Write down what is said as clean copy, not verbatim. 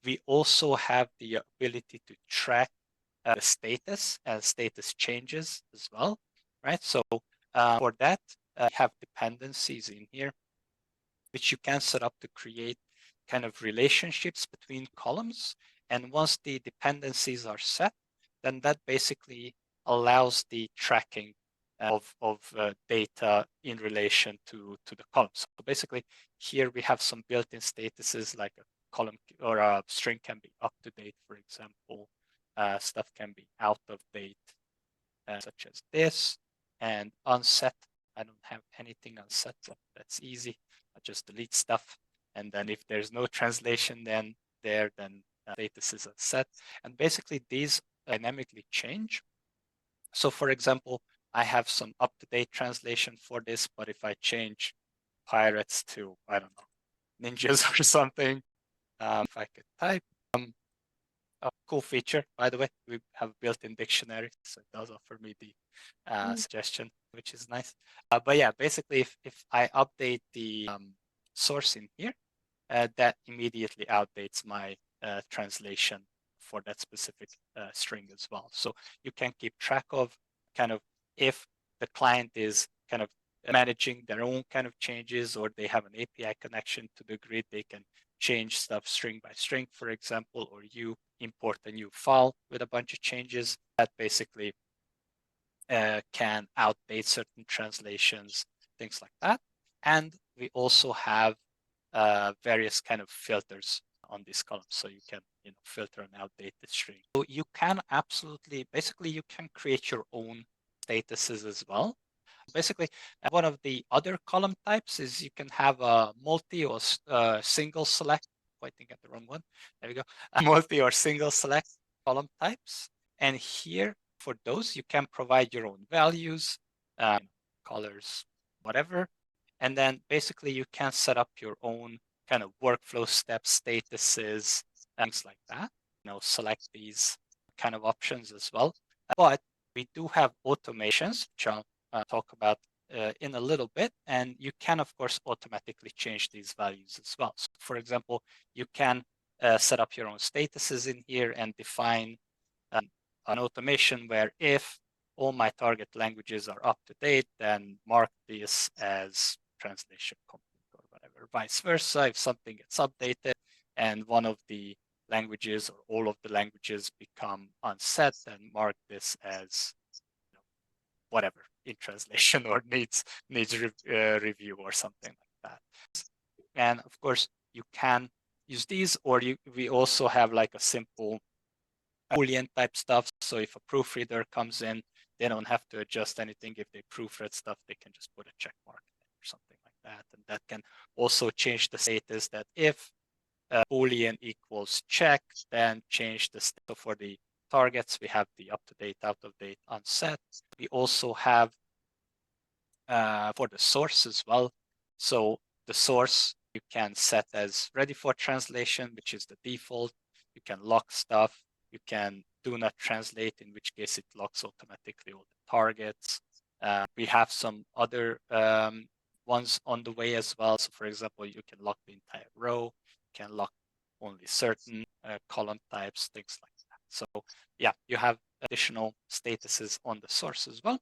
We also have the ability to track the status and status changes as well, right? So for that, we have dependencies in here, which you can set up to create kind of relationships between columns. And once the dependencies are set, then that basically allows the tracking of data in relation to the columns. So basically, here we have some built-in statuses like a column or a string can be up to date, for example. Stuff can be out of date, such as this, and unset. I don't have anything unset, but that's easy. I just delete stuff. And then if there's no translation then status is unset. And basically these dynamically change. So for example, I have some up-to-date translation for this, but if I change pirates to, I don't know, ninjas or something, if I could type, a cool feature, by the way, we have built-in dictionary, so it does offer me the suggestion, which is nice. But yeah, basically, if I update the source in here, that immediately outdates my translation for that specific string as well. So you can keep track of kind of if the client is kind of managing their own kind of changes, or they have an API connection to the grid, they can change stuff string by string, for example, or you import a new file with a bunch of changes that basically can outdate certain translations, things like that. And we also have various kind of filters on these columns, so you can filter an outdated string. So you can absolutely, basically, you can create your own statuses as well. Basically, one of the other column types is you can have a multi or single select. Pointing at the wrong one. There we go. Multi or single select column types. And here, for those, you can provide your own values, colors, whatever. And then basically you can set up your own kind of workflow steps, statuses, things like that. Select these kind of options as well. But we do have automations, which I'll talk about in a little bit. And you can, of course, automatically change these values as well. So for example, you can set up your own statuses in here and define an automation where if all my target languages are up to date, then mark this as translation complete or whatever. Vice versa, if something gets updated and one of the languages or all of the languages become unset, then mark this as whatever in translation or needs review or something like that. And of course, you can use these, or we also have like a simple Boolean type stuff. So if a proofreader comes in, they don't have to adjust anything. If they proofread stuff, they can just put a check mark or something like that. And that can also change the status that if Boolean equals check, then change the state. So for the targets, we have the up-to-date, out-of-date, unset. We also have for the source as well. So the source you can set as ready for translation, which is the default. You can lock stuff. You can do not translate, in which case it locks automatically all the targets. We have some other ones on the way as well. So for example, you can lock the entire row, you can lock only certain column types, things like that. So yeah, you have additional statuses on the source as well.